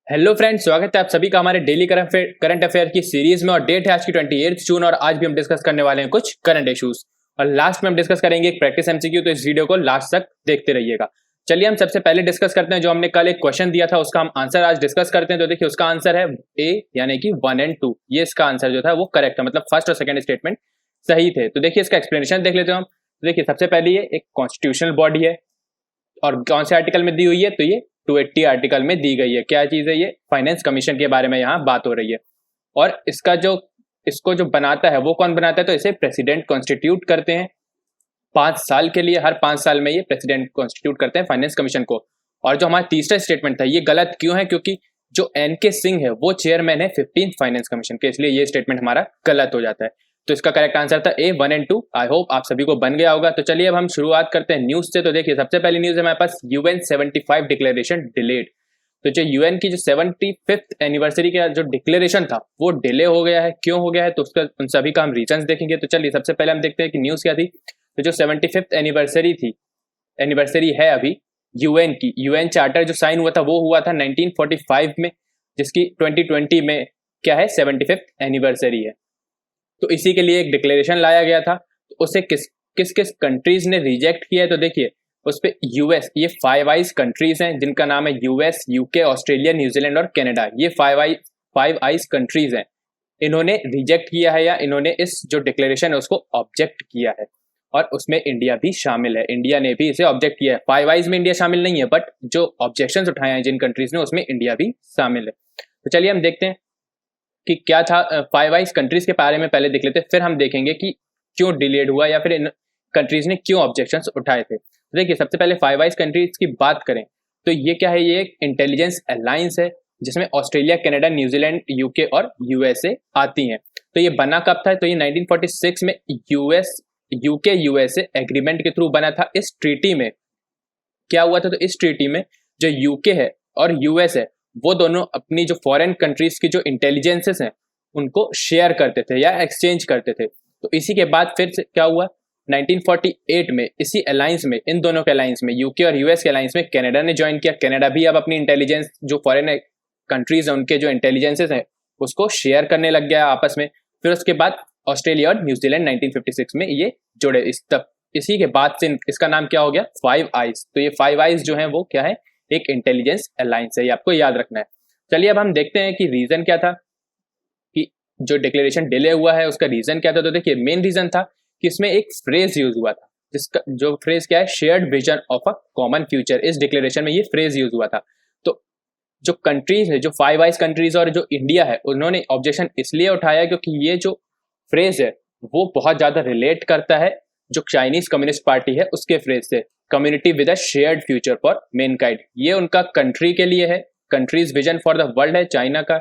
Hello friends, स्वागत है आप सभी का हमारे डेली करंट अफेयर की सीरीज में। और डेट है आज की 28 जून और आज भी हम डिस्कस करने वाले हैं कुछ करंट इश्यूज और लास्ट में हम डिस्कस करेंगे एक प्रैक्टिस एमसीक्यू। तो इस वीडियो को लास्ट तक देखते रहिएगा। चलिए हम सबसे पहले डिस्कस करते हैं जो हमने कल एक क्वेश्चन दिया था उसका हम आंसर आज डिस्कस करते हैं। तो देखिए उसका आंसर है ए यानी कि 1 और 2। ये इसका आंसर जो था वो करेक्ट है, मतलब फर्स्ट और सेकंड स्टेटमेंट सही थे। तो देखिए इसका एक्सप्लेनेशन देख लेते हैं हम। तो देखिए सबसे पहले ये एक कॉन्स्टिट्यूशनल बॉडी है और कौन से आर्टिकल में दी हुई है, तो ये 280 आर्टिकल में दी गई है। क्या चीज है ये? फाइनेंस कमीशन के बारे में यहाँ बात हो रही है। और इसको जो बनाता है वो कौन बनाता है? तो इसे प्रेसिडेंट कॉन्स्टिट्यूट करते हैं 5 साल के लिए। हर 5 साल में ये प्रेसिडेंट कॉन्स्टिट्यूट करते हैं फाइनेंस कमीशन को। और जो हमारा तीसरा स्टेटमेंट था ये गलत क्यों है? क्योंकि जो एनके सिंह है वो चेयरमैन है 15th फाइनेंस कमीशन के, इसलिए ये स्टेटमेंट हमारा गलत हो जाता है। तो इसका करेक्ट आंसर था ए 1 और 2। आई होप आप सभी को बन गया होगा। तो चलिए अब हम शुरुआत करते हैं न्यूज से। तो देखिए सबसे पहली न्यूज है हमारे पास UN 75 डिक्लेरेशन डिलेड। तो जो यूएन की जो 75th एनिवर्सरी का जो डिक्लेरेशन था वो डिले हो गया है। क्यों हो गया है? तो उसका उन सभी का हम रीजंस देखेंगे। तो चलिए सबसे पहले हम देखते हैं कि न्यूज क्या थी। तो जो 75th एनिवर्सरी है अभी यूएन की, यूएन चार्टर जो साइन हुआ था वो हुआ था 1945 में, जिसकी 2020 में क्या है 75th एनिवर्सरी है। तो इसी के लिए एक डिक्लेरेशन लाया गया था। तो उसे किस किस कंट्रीज ने रिजेक्ट किया है? तो देखिए उस पे यूएस, ये 5 आइज कंट्रीज हैं जिनका नाम है यूएस, यूके, ऑस्ट्रेलिया, न्यूजीलैंड और कनाडा। ये 5 आइज कंट्रीज हैं। इन्होंने रिजेक्ट किया है या इन्होंने इस जो डिक्लेरेशन है उसको ऑब्जेक्ट किया है और उसमें इंडिया भी शामिल है। इंडिया ने भी इसे ऑब्जेक्ट किया है। 5 आइज में इंडिया शामिल नहीं है, बट जो ऑब्जेक्शंस उठाए हैं जिन कंट्रीज ने उसमें इंडिया भी शामिल है। तो चलिए हम देखते हैं कि क्या था 5 आइज कंट्रीज के बारे में पहले देख लेते हैं, फिर हम देखेंगे कि क्यों डिलेड हुआ या फिर इन कंट्रीज ने क्यों ऑब्जेक्शंस उठाए थे। तो देखिए सबसे पहले 5 आइज कंट्रीज की बात करें तो ये क्या है? ये एक इंटेलिजेंस अलायंस है जिसमें ऑस्ट्रेलिया, कनाडा, न्यूजीलैंड, यूके और यूएसए आती हैं। तो ये बना कब था? तो ये 1946 में यूके यूएसए एग्रीमेंट के थ्रू बना था। इस ट्रीटी में क्या हुआ था? तो इस ट्रीटी में जो यूके है और यूएस है वो दोनों अपनी जो फॉरेन कंट्रीज की जो इंटेलिजेंसेस हैं उनको शेयर करते थे या एक्सचेंज करते थे। तो इसी के बाद फिर से क्या हुआ 1948 में इसी अलायंस में, इन दोनों के अलायंस में, यूके और यूएस के अलायंस में कनाडा ने ज्वाइन किया। कनाडा भी अब अपनी इंटेलिजेंस जो फॉरेन कंट्रीज हैं उनके जो इंटेलिजेंसेस हैं उसको शेयर करने लग गया आपस में। फिर उसके बाद ऑस्ट्रेलिया और न्यूजीलैंड 1956 में ये जुड़े। इसी के बाद से इसका नाम क्या हो गया? 5 आइज। तो ये 5 आइज जो है वो क्या है? एक इंटेलिजेंस अलायंस है, ये आपको याद रखना है। चलिए अब हम देखते हैं कि रीजन क्या था कि जो डिक्लेरेशन डिले हुआ है उसका रीजन क्या था। तो देखिए मेन रीजन था कि इसमें एक फ्रेज यूज हुआ था जिसका जो फ्रेज क्या है? Shared vision of a common future. इस डिक्लेरेशन में ये फ्रेज यूज हुआ था। तो जो कंट्रीज है, जो 5 आइज कंट्रीज और जो इंडिया है, उन्होंने ऑब्जेक्शन इसलिए उठाया क्योंकि ये जो फ्रेज है वो बहुत ज्यादा रिलेट करता है जो चाइनीज कम्युनिस्ट पार्टी है उसके फ्रेज से, community with a shared future for Mankind. ये उनका कंट्री के लिए है, countries vision for the world है चाइना का।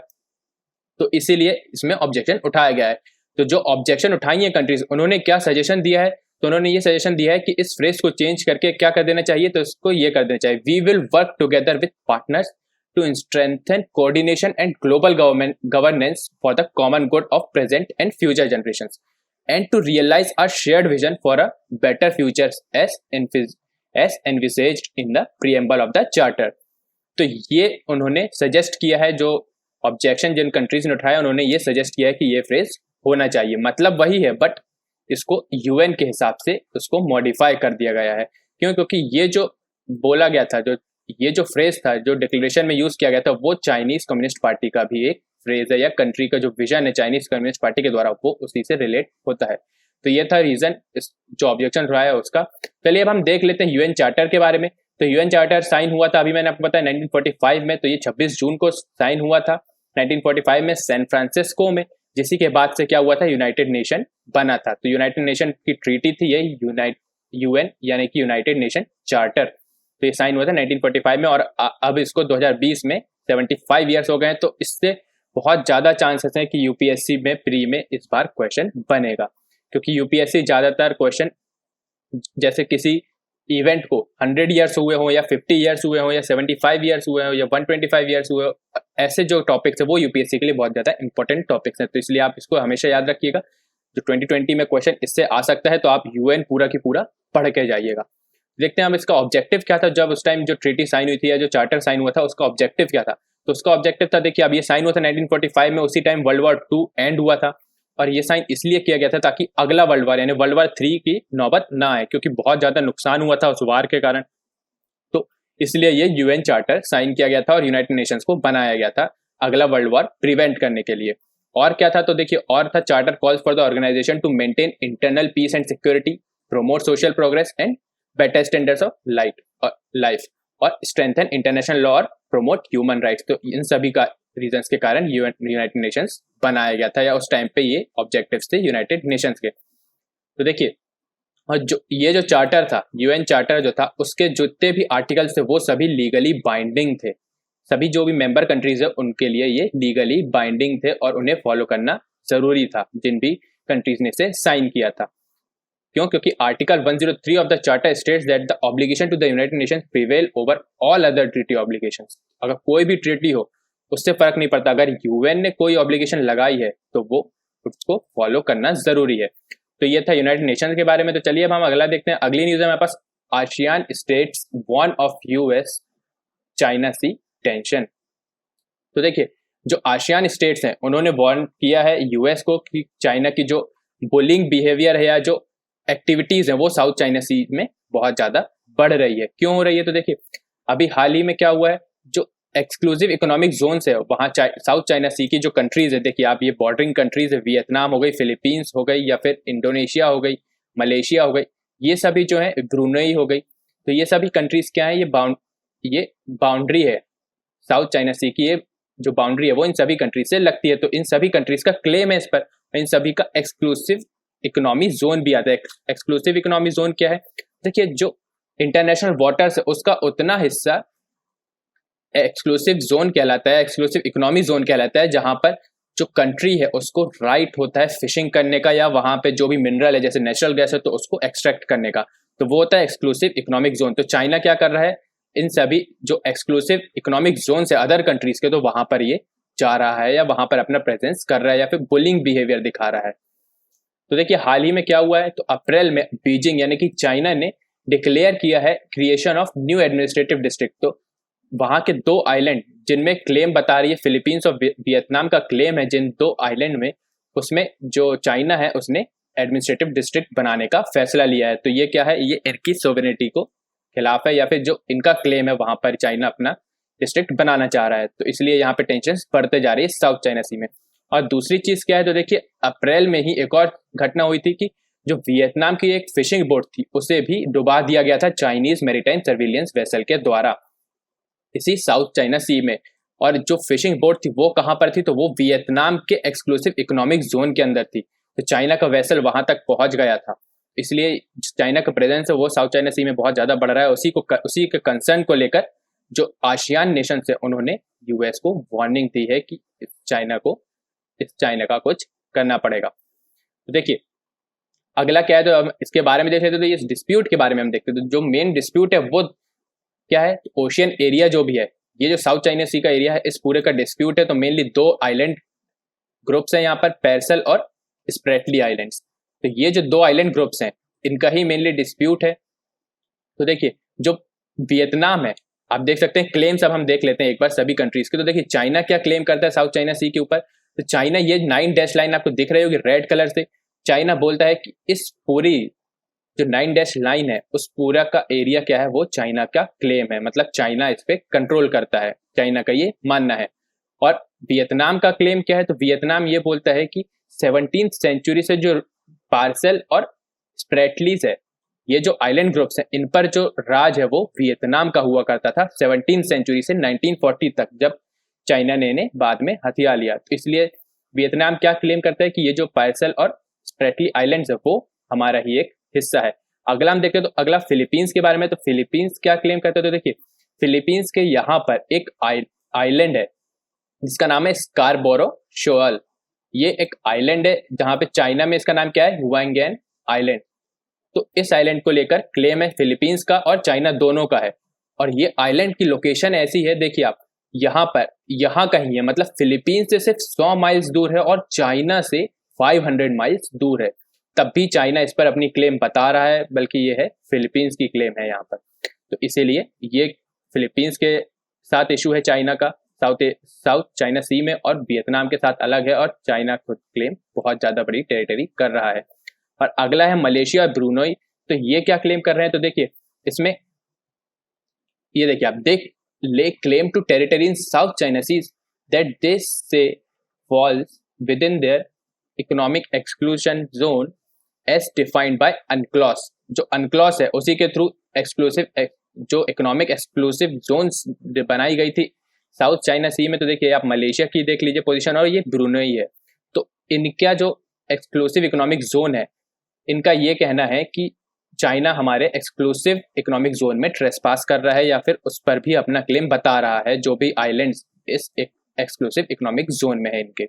तो इसीलिए इसमें ऑब्जेक्शन उठाया गया है। तो जो ऑब्जेक्शन उठाई है कंट्रीज, उन्होंने क्या सजेशन दिया है? तो उन्होंने ये सजेशन दिया है कि इस फ्रेज को चेंज करके क्या कर देना चाहिए? तो इसको ये कर देना चाहिए, we will work together with partners to strengthen coordination and global governance for the common good of present and future generations and to realize our shared vision for a better future as envisaged in the preamble of the charter। तो ये उन्होंने suggest किया है, जो objection जिन countries ने उठाया उन्होंने ये सजेस्ट किया है कि ये फ्रेज होना चाहिए। मतलब वही है बट इसको यूएन के हिसाब से उसको मॉडिफाई कर दिया गया है। क्यों? क्योंकि ये जो बोला गया था, जो ये जो फ्रेज था जो डिक्लेरेशन में यूज किया गया था वो चाइनीज कम्युनिस्ट पार्टी का भी एक फ्रेज है या कंट्री का जो विजन है चाइनीज कम्युनिस्ट पार्टी के द्वारा वो उसी से रिलेट होता है। तो ये था रीजन जो ऑब्जेक्शन रहा है उसका। चलिए अब हम देख लेते हैं यूएन चार्टर के बारे में। तो यूएन चार्टर साइन हुआ था, अभी मैंने आपको बताया 1945 में। तो ये 26 जून को साइन हुआ था 1945 में सैन फ्रांसिस्को में, जिसी के बाद से क्या हुआ था? यूनाइटेड नेशन बना था। तो यूनाइटेड नेशन की ट्रीटी थी यही यूएन यानी कि यूनाइटेड नेशन चार्टर। तो ये साइन हुआ था 1945 में और अब इसको 2020 में 75 ईयर्स हो गए हैं। तो इससे बहुत ज़्यादा चांसेस हैं कि यूपीएससी में प्री में इस बार क्वेश्चन बनेगा, क्योंकि यूपीएससी ज़्यादातर क्वेश्चन जैसे किसी इवेंट को 100 ईयर्स हुए हों या 50 ईयर्स हुए हों या 75 ईयर्स हुए हों या 125 ईयर्स हुए हो, ऐसे जो टॉपिक्स है वो यूपीएससी के लिए बहुत ज़्यादा इंपॉर्टेंट टॉपिक्स हैं। तो इसलिए आप इसको हमेशा याद रखिएगा। जो 2020 में क्वेश्चन इससे आ सकता है तो आप यूएन पूरा की पूरा पढ़ के जाइएगा। देखते हैं हम इसका ऑब्जेक्टिव क्या था जब उस टाइम जो ट्रीटी साइन हुई थी या जो चार्टर साइन हुआ था उसका ऑब्जेक्टिव क्या था। तो उसका ऑब्जेक्टिव था, देखिए अब ये साइन हुआ था 1945 में, उसी टाइम वर्ल्ड वॉर 2 एंड हुआ था, और ये साइन इसलिए किया गया था ताकि अगला वर्ल्ड वॉर यानी वर्ल्ड वॉर 3 की नौबत ना आए, क्योंकि बहुत ज्यादा नुकसान हुआ था उस वार के कारण। तो इसलिए ये यूएन चार्टर साइन किया गया था और यूनाइटेड नेशंस को बनाया गया था अगला वर्ल्ड वॉर प्रिवेंट करने के लिए। और क्या था, तो देखिए और था, charter calls for the organization to maintain internal peace and security, promote social progress and better standards of life और स्ट्रेंथन इंटरनेशनल लॉ और प्रोमोट ह्यूमन राइट्स। तो इन सभी का रीजंस के कारण यूनाइटेड नेशंस बनाया गया था, या उस टाइम पे ये ऑब्जेक्टिव्स थे यूनाइटेड नेशंस के। तो देखिए, और जो चार्टर था, यूएन चार्टर जो था, उसके जितने भी आर्टिकल्स थे वो सभी लीगली बाइंडिंग थे। सभी जो भी मेंबर कंट्रीज है उनके लिए ये लीगली बाइंडिंग थे और उन्हें फॉलो करना जरूरी था, जिन भी कंट्रीज ने इसे साइन किया था। क्यों? क्योंकि article 103 of the charter states that the obligation to the United Nations prevail over all other treaty obligations. अगर कोई भी ट्रीटी हो उससे फर्क नहीं पड़ता, अगर यूएन ने कोई ऑब्लिगेशन लगाई है तो वो उसको फॉलो करना जरूरी है। तो ये था यूनाइटेड नेशंस के बारे में। तो चलिए अब हम अगला देखते हैं। अगली न्यूज है हमारे पास, ASEAN states warn of US China sea tension. तो देखिए, जो आसियान स्टेट्स हैं उन्होंने वार्न किया है यूएस को कि चाइना की जो बुलिंग बिहेवियर है या जो एक्टिविटीज है वो साउथ चाइना सी में बहुत ज्यादा बढ़ रही है। क्यों हो रही है? तो देखिए, अभी हाल ही में क्या हुआ है, जो एक्सक्लूसिव इकोनॉमिक जोन्स है वहाँ साउथ चाइना सी की जो कंट्रीज है, देखिए आप, ये बॉर्डरिंग कंट्रीज है, वियतनाम हो गई, फिलीपींस हो गई, या फिर इंडोनेशिया हो गई, मलेशिया हो गई, ये सभी जो है, ब्रूनेई हो गई। तो ये सभी कंट्रीज क्या है, ये बाउंड्री है साउथ चाइना सी की, ये जो बाउंड्री है वो इन सभी कंट्रीज से लगती है। तो इन सभी कंट्रीज का क्लेम है इस पर, इन सभी का एक्सक्लूसिव इकोनॉमिक जोन भी आता है। एक्सक्लूसिव इकोनॉमिक जोन क्या है? देखिए, जो इंटरनेशनल वाटर्स है उसका उतना हिस्सा एक्सक्लूसिव जोन कहलाता है, एक्सक्लूसिव इकोनॉमिक जोन कहलाता है, जहां पर जो कंट्री है उसको राइट होता है फिशिंग करने का, या वहां पे जो भी मिनरल है जैसे नेचुरल गैस है तो उसको एक्सट्रैक्ट करने का। तो वो होता है एक्सक्लूसिव इकोनॉमिक जोन। तो चाइना क्या कर रहा है, इन सभी जो एक्सक्लूसिव इकोनॉमिक जोन है अदर कंट्रीज के, तो वहां पर ये जा रहा है या वहां पर अपना प्रेजेंस कर रहा है या फिर बुलिंग बिहेवियर दिखा रहा है। तो देखिए, हाल ही में क्या हुआ है, तो अप्रैल में बीजिंग यानी कि चाइना ने डिक्लेयर किया है creation of new administrative district. तो वहां के 2 आइलैंड जिनमें क्लेम बता रही है फिलीपींस और वियतनाम का क्लेम है, जिन 2 आइलैंड में, उसमें जो चाइना है उसने एडमिनिस्ट्रेटिव डिस्ट्रिक्ट बनाने का फैसला लिया है। तो ये क्या है, ये इनकी सोवरेनिटी को खिलाफ है, या फिर जो इनका क्लेम है वहां पर चाइना अपना डिस्ट्रिक्ट बनाना चाह रहा है। तो इसलिए यहाँ पे टेंशन बढ़ते जा रही है साउथ चाइना सी में। और दूसरी चीज क्या है, तो देखिए अप्रैल में ही एक और घटना हुई थी कि जो वियतनाम की एक फिशिंग बोट थी उसे भी डुबा दिया गया था चाइनीज मैरीटाइम सर्विलियंस वेसल के द्वारा इसी साउथ चाइना सी में। और जो फिशिंग बोट थी वो कहां पर थी, तो वो वियतनाम के एक्सक्लूसिव इकोनॉमिक जोन के अंदर थी। तो चाइना का वेसल वहां तक पहुंच गया था, इसलिए चाइना का प्रेजेंस है वो साउथ चाइना सी में बहुत ज्यादा बढ़ रहा है। उसी के कंसर्न को लेकर जो आसियान नेशन है उन्होंने यूएस को वार्निंग दी है कि चाइना का कुछ करना पड़ेगा। तो देखिए अगला क्या है, तो हम इसके बारे में देख लेते, तो इस डिस्प्यूट के बारे में हम देखते हैं। तो जो मेन डिस्प्यूट है वो क्या है, ओशियन एरिया जो भी है, ये जो साउथ चाइना सी का एरिया है, इस पूरे का डिस्प्यूट है। तो मेनली 2 आइलैंड ग्रुप्स हैं यहाँ पर, पेरसल और स्प्रेटली आइलैंड्स। तो ये जो 2 आइलैंड ग्रुप्स हैं इनका ही मेनली डिस्प्यूट है। तो देखिए, जो वियतनाम है, आप देख सकते हैं क्लेम्स, अब हम देख लेते हैं एक बार सभी कंट्रीज के। तो देखिए चाइना क्या क्लेम करता है साउथ चाइना सी के ऊपर, तो चाइना, ये 9 डैश लाइन आपको दिख रही होगी रेड कलर से, चाइना बोलता है कि इस पूरी जो 9 डैश लाइन है उस पूरा का एरिया क्या है, वो चाइना का क्लेम है, मतलब चाइना इस पे कंट्रोल करता है, चाइना का ये मानना है। और वियतनाम का क्लेम क्या है, तो वियतनाम ये बोलता है कि 17th सेंचुरी से जो पार्सल और स्प्रेटलीज है, ये जो आइलैंड ग्रुप्स हैं, इन पर जो राज है वो वियतनाम का हुआ करता था 17th सेंचुरी से 1940 तक, जब चाइना ने बाद में हथिया लिया। तो इसलिए वियतनाम क्या क्लेम करता है कि ये जो पार्सल और स्प्रेटली आइलैंड्स है वो हमारा ही एक हिस्सा है। अगला हम देखते हैं, तो अगला फिलीपींस के बारे में। तो फिलीपींस क्या क्लेम करते हैं, तो देखिए फिलीपींस के यहाँ पर एक आइलैंड है जिसका नाम है स्कारबोरो शोअल। ये एक आइलैंड है जहां पे चाइना में इसका नाम क्या है, हुआंगेन आइलैंड। तो इस आइलैंड को लेकर क्लेम है फिलीपींस का और चाइना दोनों का है। और ये आइलैंड की लोकेशन ऐसी है, देखिए आप, यहाँ कहीं है, मतलब फिलीपींस से सिर्फ 100 माइल्स दूर है और चाइना से 500 माइल्स दूर है। तब भी चाइना इस पर अपनी क्लेम बता रहा है, बल्कि ये है फिलीपींस की क्लेम है यहाँ पर। तो इसीलिए ये फिलीपींस के साथ इशू है चाइना का। साउथ चाइना सी में और वियतनाम के साथ अलग है, और चाइना खुद क्लेम बहुत ज़्यादा बड़ी टेरिटरी कर रहा है। और अगला है मलेशिया और ब्रूनोई। तो ये क्या क्लेम कर रहे हैं, तो देखिए इसमें ये देखिए आप ले claim to territory in South China Sea that they say falls within their economic exclusion zone as defined by UNCLOS। जो UNCLOS है उसी के थ्रू एक्सक्लूसिव जो इकोनॉमिक एक्सक्लूसिव जोन्स बनाई गई थी साउथ चाइना सी में। तो देखिए आप मलेशिया की देख लीजिए पोजीशन, और ये ब्रूनई है। तो इनका जो एक्सक्लूसिव इकोनॉमिक जोन है, इनका ये कहना है कि चाइना हमारे एक्सक्लूसिव इकोनॉमिक जोन में ट्रेसपास कर रहा है, या फिर उस पर भी अपना क्लेम बता रहा है, जो भी आइलैंड्स इस एक्सक्लूसिव इकोनॉमिक जोन में है इनके।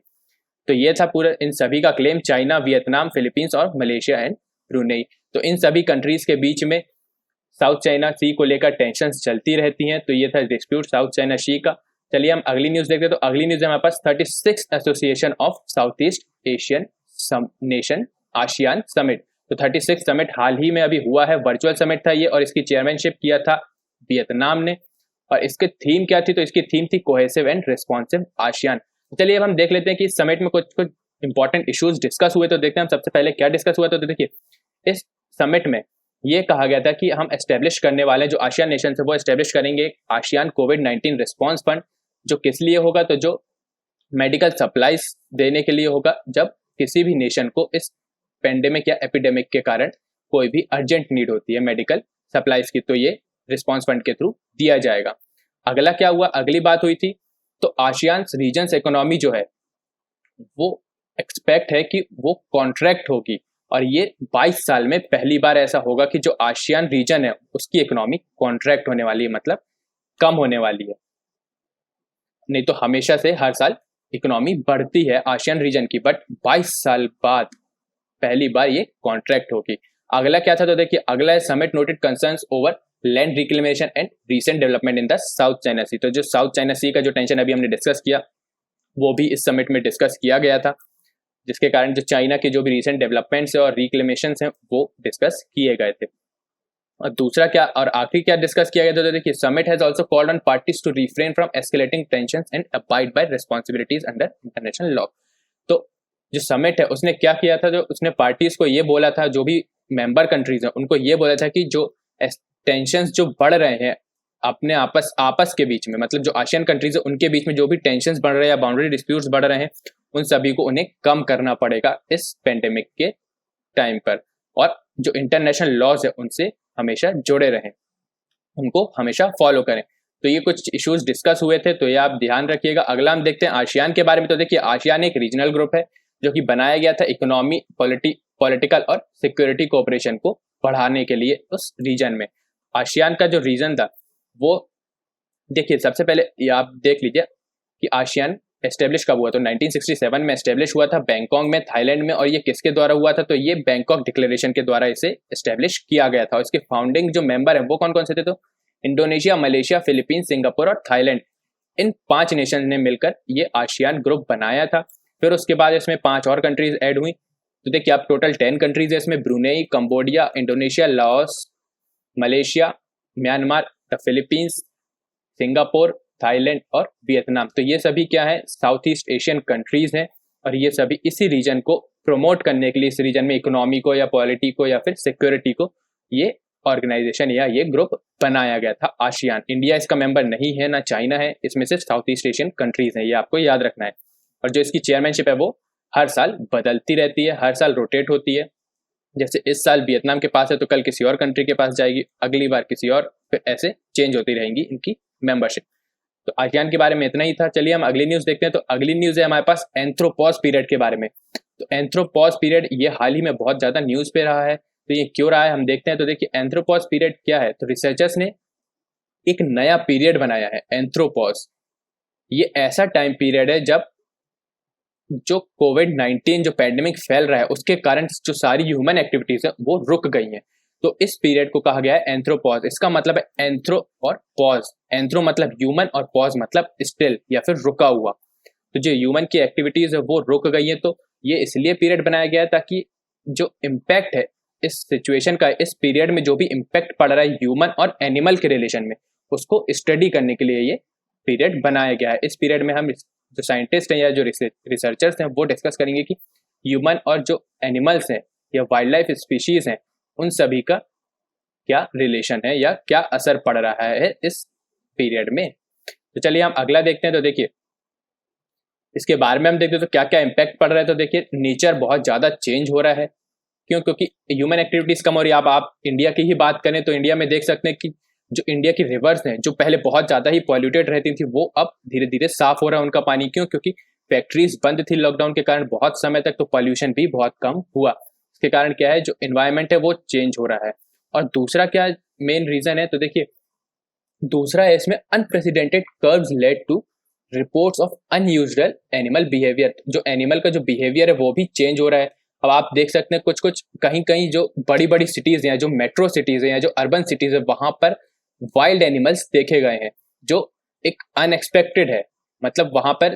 तो ये था पूरा इन सभी का क्लेम, चाइना, वियतनाम, फिलीपींस और मलेशिया एंड ब्रूनई। तो इन सभी कंट्रीज के बीच में साउथ चाइना सी को लेकर टेंशंस चलती रहती हैं। तो ये था डिस्प्यूट साउथ चाइना सी का। चलिए हम अगली न्यूज देखते हैं। तो अगली न्यूज है हमारे पास 36 association of south east Asian nation ASEAN summit. तो 36 समिट हाल ही में अभी हुआ है, वर्चुअल समिट था ये, और इसकी चेयरमैनशिप किया था वियतनाम ने। और इसकी थीम क्या थी, तो इसकी थीम थी कोहेसिव एंड रिस्पॉन्सिव आसियान। चलिए अब हम देख लेते हैं कि इस समिट में कुछ कुछ इंपॉर्टेंट इश्यूज डिस्कस हुए। तो देखते हैं हम सबसे पहले क्या डिस्कस हुआ। तो देखिए इस समिट में ये कहा गया था कि हम एस्टेब्लिश करने वाले जो आसियान नेशन है वो एस्टेब्लिश करेंगे आसियान कोविड-19 रिस्पॉन्स फंड। जो किस लिए होगा, तो जो मेडिकल सप्लाईज देने के लिए होगा, जब किसी भी नेशन को इस पेंडेमिक या एपिडेमिक के कारण कोई भी अर्जेंट नीड होती है मेडिकल सप्लाईज की, तो ये रिस्पॉन्स फंड के थ्रू दिया जाएगा। अगला क्या हुआ, अगली बात हुई थी, तो आसियान रीजन्स इकोनॉमी जो है वो एक्सपेक्ट है कि वो कॉन्ट्रैक्ट होगी, और ये 22 साल में पहली बार ऐसा होगा कि जो आसियान रीजन है उसकी इकोनॉमी कॉन्ट्रैक्ट होने वाली है, मतलब कम होने वाली है। नहीं तो हमेशा से हर साल इकोनॉमी बढ़ती है आसियान रीजन की, बट 22 साल बाद पहली बार ये कॉन्ट्रैक्ट होगी। अगला क्या था, तो देखिए अगला है summit noted concerns over land reclamation and recent development in the south China sea. तो जो साउथ चाइना सी का जो टेंशन अभी हमने डिस्कस किया वो भी इस समिट में डिस्कस किया गया था, जिसके कारण जो चाइना के जो भी रीसेंट डेवलपमेंट्स है और रिक्लेमेशंस हैं वो डिस्कस किए गए थे। और दूसरा क्या और आखिरी क्या डिस्कस किया गया था, तो देखिए summit has also called on parties to refrain from escalating tensions and abide by responsibilities under international law. तो जो समिट है उसने क्या किया था, जो उसने पार्टीज को ये बोला था, जो भी मेंबर कंट्रीज हैं उनको ये बोला था कि जो टेंशंस जो बढ़ रहे हैं अपने आपस के बीच में, मतलब जो आसियान कंट्रीज है उनके बीच में जो भी टेंशंस बढ़ रहे हैं या बाउंड्री डिस्प्यूट्स बढ़ रहे हैं, उन सभी को उन्हें कम करना पड़ेगा इस पेंडेमिक के टाइम पर, और जो इंटरनेशनल लॉज है उनसे हमेशा जुड़े रहें, उनको हमेशा फॉलो करें। तो ये कुछ इश्यूज डिस्कस हुए थे, तो ये आप ध्यान रखिएगा। अगला हम देखते हैं आसियान के बारे में। तो देखिए आसियान एक रीजनल ग्रुप है जो कि बनाया गया था इकोनॉमी, पॉलिटिकल और सिक्योरिटी कोऑपरेशन को बढ़ाने के लिए उस रीजन में। आसियान का जो रीजन था वो देखिए सबसे पहले ये आप देख लीजिए कि आसियान एस्टेब्लिश कब हुआ, तो 1967 में एस्टेब्लिश हुआ था बैंकॉक में, थाईलैंड में। और ये किसके द्वारा हुआ था, तो ये बैंकॉक डिक्लेरेशन के द्वारा इसे एस्टेब्लिश किया गया था। और इसके फाउंडिंग जो मेंबर है वो कौन कौन से थे, तो इंडोनेशिया, मलेशिया, फिलीपींस, सिंगापुर और थाईलैंड, इन 5 नेशन ने मिलकर ये आसियान ग्रुप बनाया था। फिर उसके बाद इसमें 5 और कंट्रीज ऐड हुई। तो देखिए आप टोटल 10 कंट्रीज है इसमें, Brunei, Cambodia, Indonesia, Laos, Malaysia, Myanmar, the Philippines, Singapore, Thailand और वियतनाम। तो ये सभी क्या है, साउथ ईस्ट एशियन कंट्रीज हैं, और ये सभी इसी रीजन को प्रमोट करने के लिए, इस रीजन में इकोनॉमी को या पॉलिटी को या फिर सिक्योरिटी को, ये ऑर्गेनाइजेशन या ये ग्रुप बनाया गया था आसियान। इंडिया इसका मेंबर नहीं है, ना चाइना है, इसमें सिर्फ साउथ ईस्ट एशियन कंट्रीज हैं, ये आपको याद रखना है। और जो इसकी चेयरमैनशिप है वो हर साल बदलती रहती है, हर साल रोटेट होती है। जैसे इस साल वियतनाम के पास है तो कल किसी और कंट्री के पास जाएगी, अगली बार किसी और, फिर ऐसे चेंज होती रहेंगी इनकी मेंबरशिप। तो आसियान के बारे में इतना ही था। चलिए हम अगली न्यूज देखते हैं। तो अगली न्यूज है हमारे पास एंथ्रोपॉज पीरियड के बारे में। तो एंथ्रोपॉज पीरियड ये हाल ही में बहुत ज्यादा न्यूज पे रहा है, तो ये क्यों रहा है हम देखते हैं। तो देखिए एंथ्रोपॉज पीरियड क्या है, तो रिसर्चर्स ने एक नया पीरियड बनाया है एंथ्रोपॉज। ये ऐसा टाइम पीरियड है जब जो कोविड-19 जो पैंडेमिक फैल रहा है उसके कारण जो सारी ह्यूमन एक्टिविटीज है वो रुक गई हैं। तो इस पीरियड को कहा गया है एंथ्रोपॉज। इसका मतलब है एंथ्रो और पॉज। एंथ्रो मतलब ह्यूमन और पॉज मतलब स्टिल या फिर रुका हुआ। तो जो ह्यूमन की एक्टिविटीज है वो रुक गई है, तो ये इसलिए पीरियड बनाया गया है ताकि जो इम्पैक्ट है इस सिचुएशन का, इस पीरियड में जो भी इम्पैक्ट पड़ रहा है ह्यूमन और एनिमल के रिलेशन में, उसको स्टडी करने के लिए ये पीरियड बनाया गया है। इस पीरियड में हम जो साइंटिस्ट हैं या जो रिसर्चर्स हैं वो डिस्कस करेंगे कि ह्यूमन और जो एनिमल्स हैं या वाइल्ड लाइफ स्पीशीज हैं उन सभी का क्या रिलेशन है या क्या असर पड़ रहा है इस पीरियड में। तो चलिए हम अगला देखते हैं। तो देखिए इसके बारे में हम देखते हैं तो क्या क्या इम्पैक्ट पड़ रहा है। तो देखिए नेचर बहुत ज़्यादा चेंज हो रहा है। क्यों? क्योंकि ह्यूमन एक्टिविटीज़ कम हो रही है। आप इंडिया की ही बात करें तो इंडिया में देख सकते हैं कि जो इंडिया की रिवर्स हैं जो पहले बहुत ज़्यादा ही पॉल्यूटेड रहती थी वो अब धीरे धीरे साफ हो रहा है उनका पानी। क्यों? क्योंकि फैक्ट्रीज बंद थी लॉकडाउन के कारण बहुत समय तक, तो पॉल्यूशन भी बहुत कम हुआ। इसके कारण क्या है, जो इन्वायरमेंट है वो चेंज हो रहा है। और दूसरा क्या मेन रीजन है, तो देखिए दूसरा है इसमें unprecedented curbs led to reports of unusual animal behaviour. जो एनिमल का जो बिहेवियर है वो भी चेंज हो रहा है। अब आप देख सकते हैं कुछ कुछ कहीं कहीं जो बड़ी बड़ी सिटीज हैं, जो मेट्रो सिटीज हैं या जो अर्बन सिटीज है, वहां पर वाइल्ड एनिमल्स देखे गए हैं जो एक अनएक्सपेक्टेड है। मतलब वहां पर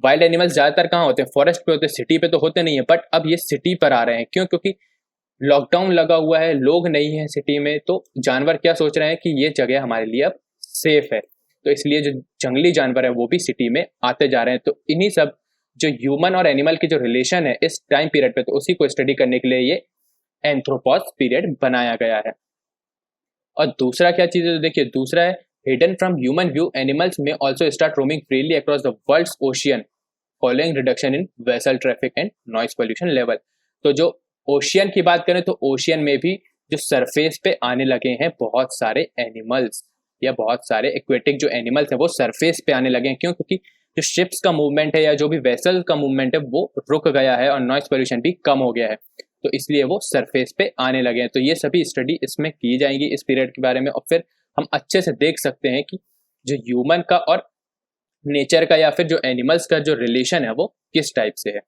वाइल्ड एनिमल्स ज्यादातर कहाँ होते हैं, फॉरेस्ट पे होते हैं, सिटी पे तो होते नहीं है। बट अब ये सिटी पर आ रहे हैं। क्यों? क्योंकि लॉकडाउन लगा हुआ है, लोग नहीं है सिटी में, तो जानवर क्या सोच रहे हैं कि ये जगह हमारे लिए अब सेफ है, तो इसलिए जो जंगली जानवर है वो भी सिटी में आते जा रहे हैं। तो इन्हीं सब जो ह्यूमन और एनिमल की जो रिलेशन है इस टाइम पीरियड पे, तो उसी को स्टडी करने के लिए ये एंथ्रोपॉज पीरियड बनाया गया है। और दूसरा क्या चीज है, तो देखिए दूसरा है hidden from human view animals में also start roaming freely across the world's ocean following reduction in vessel traffic and noise pollution level. तो जो ओशियन की बात करें तो ओशियन में भी जो सरफेस पे आने लगे हैं बहुत सारे एनिमल्स या बहुत सारे एक्वेटिक जो एनिमल्स हैं वो सरफेस पे आने लगे हैं। क्यों? क्योंकि जो शिप्स का मूवमेंट है या जो भी वेसल का मूवमेंट है वो रुक गया है और नॉइज पोल्यूशन भी कम हो गया है, तो इसलिए वो सरफेस पे आने लगे हैं। तो ये सभी स्टडी इसमें की जाएंगी इस पीरियड के बारे में, और फिर हम अच्छे से देख सकते हैं कि जो ह्यूमन का और नेचर का या फिर जो एनिमल्स का जो रिलेशन है वो किस टाइप से है।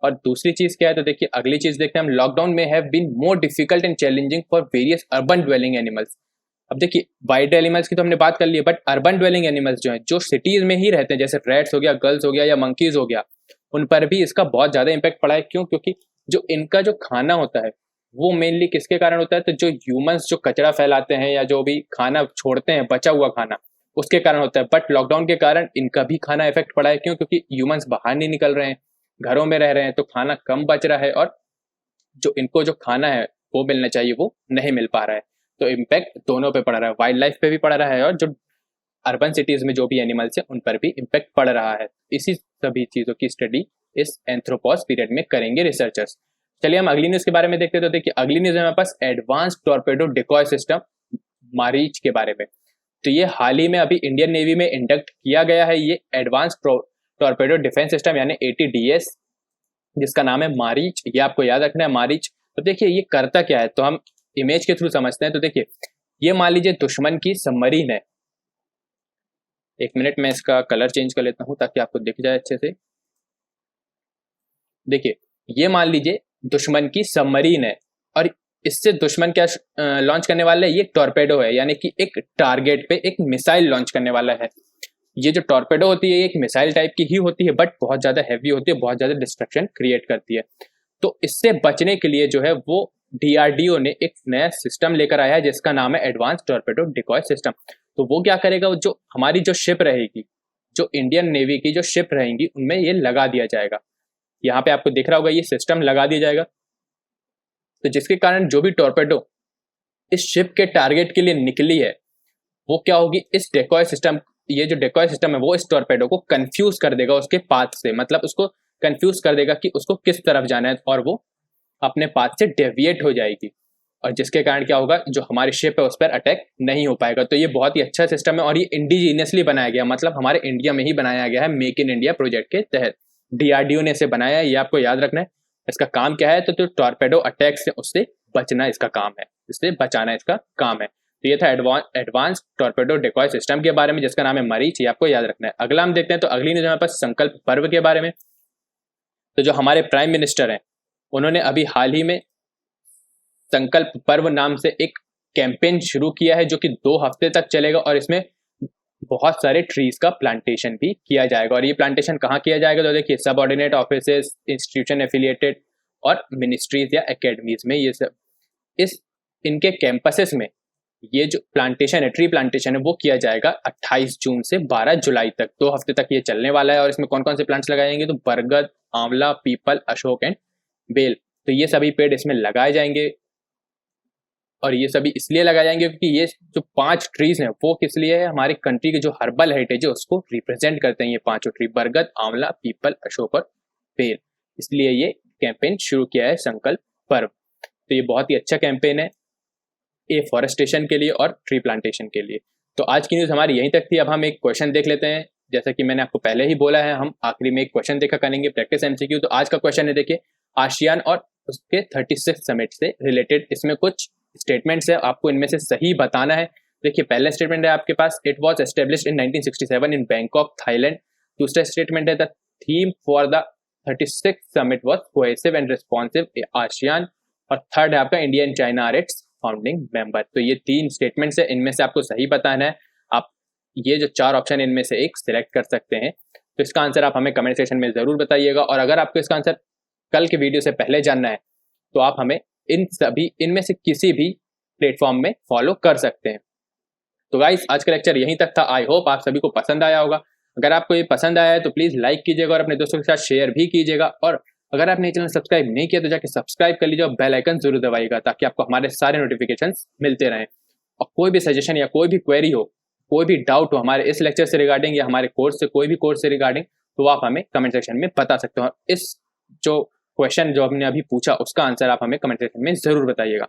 और दूसरी चीज क्या है, तो देखिए अगली चीज देखते हैं हम, लॉकडाउन में have been more difficult and challenging for various urban dwelling animals. अब देखिए वाइल्ड एनिमल्स की तो हमने बात कर ली है, बट अर्बन ड्वेलिंग एनिमल्स जो हैं जो सिटीज में ही रहते हैं, जैसे रैट्स हो गया, गर्ल्स हो गया या मंकीज हो गया, उन पर भी इसका बहुत ज्यादा इम्पैक्ट पड़ा है। क्यों? क्योंकि जो इनका जो खाना होता है वो मेनली किसके कारण होता है, तो जो ह्यूमंस जो कचरा फैलाते हैं या जो भी खाना छोड़ते हैं बचा हुआ खाना, उसके कारण होता है। बट लॉकडाउन के कारण इनका भी खाना इफेक्ट पड़ा है। क्यों? क्योंकि ह्यूमंस बाहर नहीं निकल रहे हैं, घरों में रह रहे हैं, तो खाना कम बच रहा है और जो इनको जो खाना है वो मिलना चाहिए वो नहीं मिल पा रहा है। तो इम्पैक्ट दोनों पे पड़ रहा है, वाइल्ड लाइफ पे भी पड़ रहा है और जो अर्बन सिटीज में जो भी एनिमल्स है उन पर भी इम्पैक्ट पड़ रहा है। इसी सभी चीजों की स्टडी इस एंथ्रोपॉज पीरियड में करेंगे रिसर्चर्स। चलिए हम अगली न्यूज के बारे में देखते हैं। तो देखिए अगली न्यूज है हमारे पास advance torpedo decoy system Maareech के बारे में। तो ये हाल ही में अभी इंडियन नेवी में इंडक्ट किया गया है ये एडवांस टॉर्पेडो डिफेंस सिस्टम यानी ATDS, जिसका नाम है मारीच। ये आपको याद रखना है मारीच। तो देखिए ये करता क्या है, तो हम इमेज के थ्रू समझते हैं। तो देखिए ये मान लीजिए दुश्मन की सबमरीन है। एक मिनट मैं इसका कलर चेंज कर लेता हूं ताकि आपको दिख जाए अच्छे से। देखिए ये मान लीजिए दुश्मन की सबमरीन है और इससे दुश्मन क्या लॉन्च करने वाला है, ये टॉर्पेडो है, यानी कि एक टारगेट पे एक मिसाइल लॉन्च करने वाला है। ये जो टॉर्पेडो होती है एक मिसाइल टाइप की ही होती है, बट बहुत ज्यादा हैवी होती है, बहुत ज्यादा डिस्ट्रक्शन क्रिएट करती है। तो इससे बचने के लिए जो है वो DRDO ने एक नया सिस्टम लेकर आया है जिसका नाम है एडवांस टॉर्पेडो डिकॉय सिस्टम। तो वो क्या करेगा, जो हमारी जो शिप रहेगी, जो इंडियन नेवी की जो शिप रहेंगी उनमें ये लगा दिया जाएगा। यहाँ पे आपको दिख रहा होगा ये सिस्टम लगा दिया जाएगा। तो जिसके कारण जो भी टॉर्पेडो इस शिप के टारगेट के लिए निकली है वो क्या होगी, इस डेकॉय सिस्टम, ये जो डेकॉय सिस्टम है वो इस टॉर्पेडो को कंफ्यूज कर देगा उसके पाथ से। मतलब उसको कंफ्यूज कर देगा कि उसको किस तरफ जाना है और वो अपने पाथ से डेविएट हो जाएगी, और जिसके कारण क्या होगा, जो हमारी शिप है उस पर अटैक नहीं हो पाएगा। तो ये बहुत ही अच्छा सिस्टम है और ये इंडिजीनियसली बनाया गया, मतलब हमारे इंडिया में ही बनाया गया है, मेक इन इंडिया प्रोजेक्ट के तहत DRDO ने इसे बनाया है। ये आपको याद रखना है। इसका काम क्या है, तो टॉर्पेडो अटैक से उससे बचना इसका काम है, इससे बचाना इसका काम है। तो ये था एडवांस टॉर्पेडो डिकॉय सिस्टम के बारे में जिसका नाम है मरीच। ये आपको याद रखना है। अगला हम देखते हैं, तो अगली न्यूज हमारे पास संकल्प पर्व के बारे में। तो जो हमारे प्राइम मिनिस्टर हैं उन्होंने अभी हाल ही में संकल्प पर्व नाम से एक कैंपेन शुरू किया है जो कि 2 हफ्ते तक चलेगा और इसमें बहुत सारे ट्रीज का प्लांटेशन भी किया जाएगा। और ये प्लांटेशन कहाँ किया जाएगा, तो देखिए सब ऑर्डिनेट ऑफिसेस, इंस्टीट्यूशन एफिलिएटेड और मिनिस्ट्रीज या एकेडमीज में, ये सब इनके कैंपसेस में ये जो प्लांटेशन है, ट्री प्लांटेशन है, वो किया जाएगा 28 जून से 12 जुलाई तक, 2 हफ्ते तक ये चलने वाला है। और इसमें कौन कौन से प्लांट्स लगाए जाएंगे, तो बरगद, आंवला, पीपल, अशोक एंड बेल, तो ये सभी पेड़ इसमें लगाए जाएंगे। और ये सभी इसलिए लगाए जाएंगे क्योंकि ये जो 5 ट्रीज हैं वो किस लिए है, हमारे कंट्री के जो हर्बल हेरिटेज है उसको रिप्रेजेंट करते हैं ये 5 ट्री, बरगद, आंवला, पीपल, अशोक और बेल। इसलिए ये कैंपेन शुरू किया है संकल्प पर्व। तो ये बहुत ही अच्छा कैंपेन है एफॉरेस्टेशन के लिए और ट्री प्लांटेशन के लिए। तो आज की न्यूज़ हमारी यहीं तक थी। अब हम एक क्वेश्चन देख लेते हैं। जैसा कि मैंने आपको पहले ही बोला है, हम आखिरी में एक क्वेश्चन देखा करेंगे, प्रैक्टिस एमसीक्यू। तो आज का क्वेश्चन है, देखिए, आसियान और उसके 36 समिट से रिलेटेड इसमें कुछ स्टेटमेंट्स है, आपको इनमें से सही बताना है। देखिए, पहला स्टेटमेंट है आपके पास, it was established in 1967 in Bangkok, Thailand. दूसरा स्टेटमेंट है, the theme for the 36 summit was cohesive and responsive ASEAN. और थर्ड है आपका, India and China are its founding member. तो ये 3 स्टेटमेंट्स है, इनमें से आपको सही बताना है। आप ये जो 4 ऑप्शन इनमें से एक सिलेक्ट कर सकते हैं। तो इसका आंसर आप हमें कमेंट सेक्शन में जरूर बताइएगा। और अगर आपको इसका आंसर कल के वीडियो से पहले जानना है तो आप हमें इनमें से किसी भी प्लेटफॉर्म में फॉलो कर सकते हैं। तो गाइस, आज का लेक्चर यहीं तक था। आई होप आप सभी को पसंद आया होगा। अगर आपको ये पसंद आया है तो प्लीज लाइक कीजिएगा और अपने दोस्तों के साथ शेयर भी कीजिएगा। और अगर आपने चैनल सब्सक्राइब नहीं किया तो जाके सब्सक्राइब कर लीजिए और बेल आइकन जरूर दबाइएगा, ताकि आपको हमारे सारे नोटिफिकेशंस मिलते रहें। और कोई भी सजेशन या कोई भी क्वेरी हो, कोई भी डाउट हो हमारे इस लेक्चर से रिगार्डिंग या हमारे कोर्स से, कोई भी कोर्स से रिगार्डिंग, तो आप हमें कमेंट सेक्शन में बता सकते हो। इस जो क्वेश्चन जो हमने अभी पूछा उसका आंसर आप हमें कमेंट सेक्शन में जरूर बताइएगा।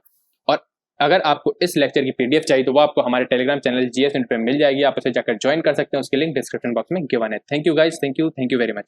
और अगर आपको इस लेक्चर की पीडीएफ चाहिए तो वो आपको हमारे टेलीग्राम चैनल जीएस पे मिल जाएगी, आप उसे जाकर ज्वाइन कर सकते हैं। उसकी लिंक डिस्क्रिप्शन बॉक्स में गिवन है। Thank you guys, thank you very much.